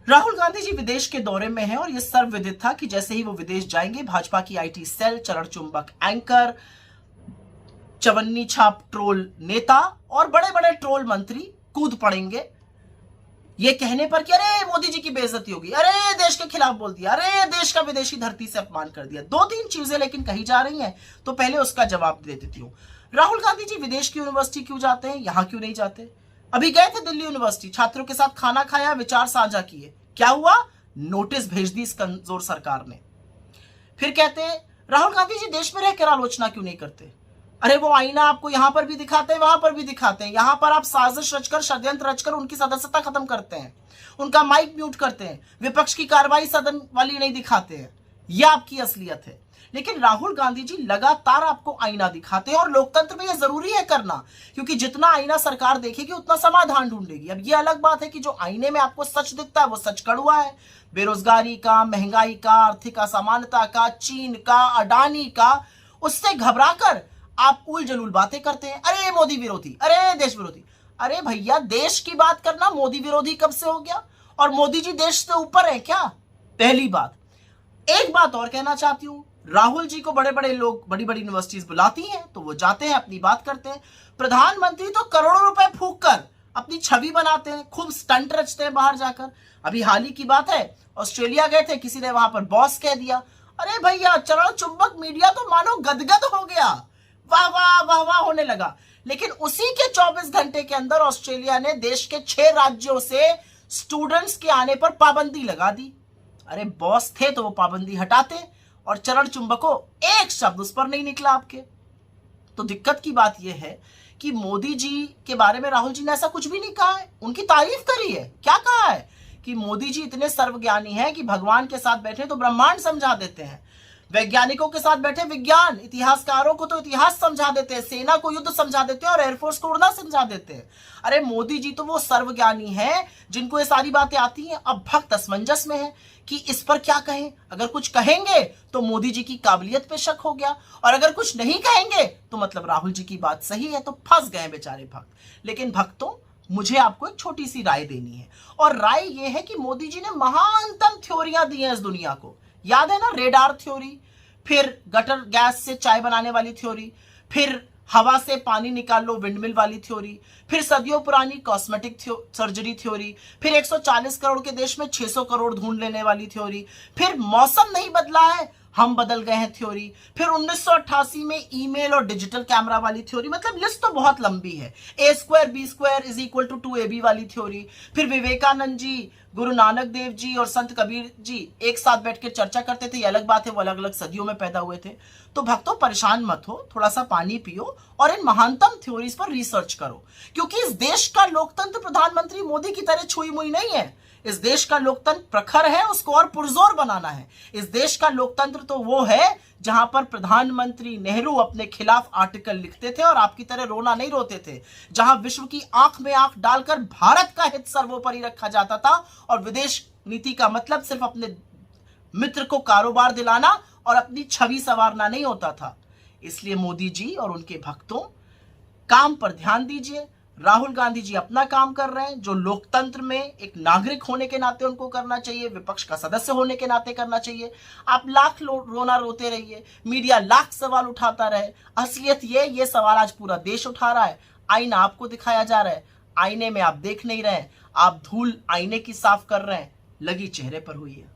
राहुल गांधी जी विदेश के दौरे में हैं और यह सर्वविदित था कि जैसे ही वो विदेश जाएंगे, भाजपा की आईटी सेल, चरण चुंबक एंकर, चवन्नी छाप ट्रोल नेता और बड़े बड़े ट्रोल मंत्री कूद पड़ेंगे ये कहने पर कि अरे मोदी जी की बेइज्जती होगी, अरे देश के खिलाफ बोल दिया, अरे देश का विदेशी धरती से अपमान कर दिया। दो तीन चीजें लेकिन कही जा रही हैं, तो पहले उसका जवाब दे देती हूं। राहुल गांधी जी विदेश की यूनिवर्सिटी क्यों जाते हैं, यहां क्यों नहीं जाते? अभी गए थे दिल्ली यूनिवर्सिटी, छात्रों के साथ खाना खाया, विचार साझा किए, क्या हुआ? नोटिस भेज दी इस कमजोर सरकार ने। फिर कहते हैं राहुल गांधी जी देश में रहकर आलोचना क्यों नहीं करते? अरे वो आईना आपको यहां पर भी दिखाते हैं, वहां पर भी दिखाते हैं। यहां पर आप साजिश रचकर, षड्यंत्र रचकर उनकी सदस्यता खत्म करते हैं, उनका माइक म्यूट करते हैं, विपक्ष की कार्रवाई सदन वाली नहीं दिखाते हैं। यह आपकी असलियत है। लेकिन राहुल गांधी जी लगातार आपको आईना दिखाते हैं और लोकतंत्र में यह जरूरी है करना, क्योंकि जितना आईना सरकार देखेगी उतना समाधान ढूंढेगी। अब यह अलग बात है कि जो आईने में आपको सच दिखता है वो सच कड़वा है, बेरोजगारी का, महंगाई का, आर्थिक असमानता का, चीन का, अडानी का। उससे घबराकर आप उल जलूल बातें करते हैं, अरे मोदी विरोधी, अरे देश विरोधी। अरे भैया, देश की बात करना मोदी विरोधी कब से हो गया? और मोदी जी देश से ऊपर है क्या? पहली बात। एक बात और कहना चाहती हूं, राहुल जी को बड़े बड़े लोग बड़ी बड़ी यूनिवर्सिटीज बुलाती हैं तो वो जाते हैं, अपनी बात करते हैं। प्रधानमंत्री तो करोड़ों रुपए फूंक कर अपनी छवि बनाते हैं, खूब स्टंट रचते हैं बाहर जाकर। अभी हाल ही की बात है, ऑस्ट्रेलिया गए थे, किसी ने वहां पर बॉस कह दिया। अरे भैया, चरण चुंबक मीडिया तो मानो गदगद हो गया, वाह वाह वाह वाह होने लगा। लेकिन उसी के 24 घंटे के अंदर ऑस्ट्रेलिया ने देश के 6 राज्यों से स्टूडेंट्स के आने पर पाबंदी लगा दी। अरे बॉस थे तो वो पाबंदी हटाते, और चरण चुंबको एक शब्द उस पर नहीं निकला आपके। तो दिक्कत की बात यह है कि मोदी जी के बारे में राहुल जी ने ऐसा कुछ भी नहीं कहा है, उनकी तारीफ करी है। क्या कहा है कि मोदी जी इतने सर्वज्ञानी हैं कि भगवान के साथ बैठे तो ब्रह्मांड समझा देते हैं, वैज्ञानिकों के साथ बैठे विज्ञान, इतिहासकारों को तो इतिहास समझा देते हैं, सेना को युद्ध समझा देते हैं और एयरफोर्स को उड़ना समझा देते हैं। अरे मोदी जी तो वो सर्वज्ञानी हैं जिनको ये सारी बातें आती हैं। अब भक्त असमंजस में है कि इस पर क्या कहें। अगर कुछ कहेंगे तो मोदी जी की काबिलियत पे शक हो गया, और अगर कुछ नहीं कहेंगे तो मतलब राहुल जी की बात सही है, तो फंस गए बेचारे भक्त। लेकिन भक्तों, मुझे आपको एक छोटी सी राय देनी है, और राय यह है कि मोदी जी ने महानतम थ्योरियां दी हैं इस दुनिया को। याद है ना, रेडार थ्योरी, फिर गटर गैस से चाय बनाने वाली थ्योरी, फिर हवा से पानी निकाल लो विंडमिल वाली थ्योरी, फिर सदियों पुरानी कॉस्मेटिक सर्जरी थ्योरी, फिर 140 करोड़ के देश में 600 करोड़ ढूंढ लेने वाली थ्योरी, फिर मौसम नहीं बदला है हम बदल गए हैं थ्योरी, फिर 1988 में ईमेल और डिजिटल कैमरा वाली थ्योरी। मतलब लिस्ट तो बहुत लंबी है। A² B² is equal to 2AB वाली थ्योरी, फिर विवेकानंद जी, गुरु नानक देव जी और संत कबीर जी एक साथ बैठ के चर्चा करते थे। ये अलग बात है, वो अलग अलग सदियों में पैदा हुए थे। तो भक्तों, परेशान मत हो, थोड़ा सा पानी पियो और इन महानतम थ्योरीज पर रिसर्च करो, क्योंकि इस देश का लोकतंत्र प्रधानमंत्री मोदी की तरह छुई मुई नहीं है। इस देश का लोकतंत्र प्रखर है, उसको और पुरजोर बनाना है। इस देश का लोकतंत्र तो वो है जहां पर प्रधानमंत्री नेहरू अपने खिलाफ आर्टिकल लिखते थे और आपकी तरह रोना नहीं रोते थे, जहां विश्व की आंख में आंख डालकर भारत का हित सर्वोपरि रखा जाता था, और विदेश नीति का मतलब सिर्फ अपने मित्र को कारोबार दिलाना और अपनी छवि संवारना नहीं होता था। इसलिए मोदी जी और उनके भक्तों, काम पर ध्यान दीजिए। राहुल गांधी जी अपना काम कर रहे हैं, जो लोकतंत्र में एक नागरिक होने के नाते उनको करना चाहिए, विपक्ष का सदस्य होने के नाते करना चाहिए। आप लाख रोना रोते रहिए, मीडिया लाख सवाल उठाता रहे, असलियत ये सवाल आज पूरा देश उठा रहा है। आईना आपको दिखाया जा रहा है, आईने में आप देख नहीं रहे हैं, आप धूल आईने की साफ कर रहे हैं, लगी चेहरे पर हुई है।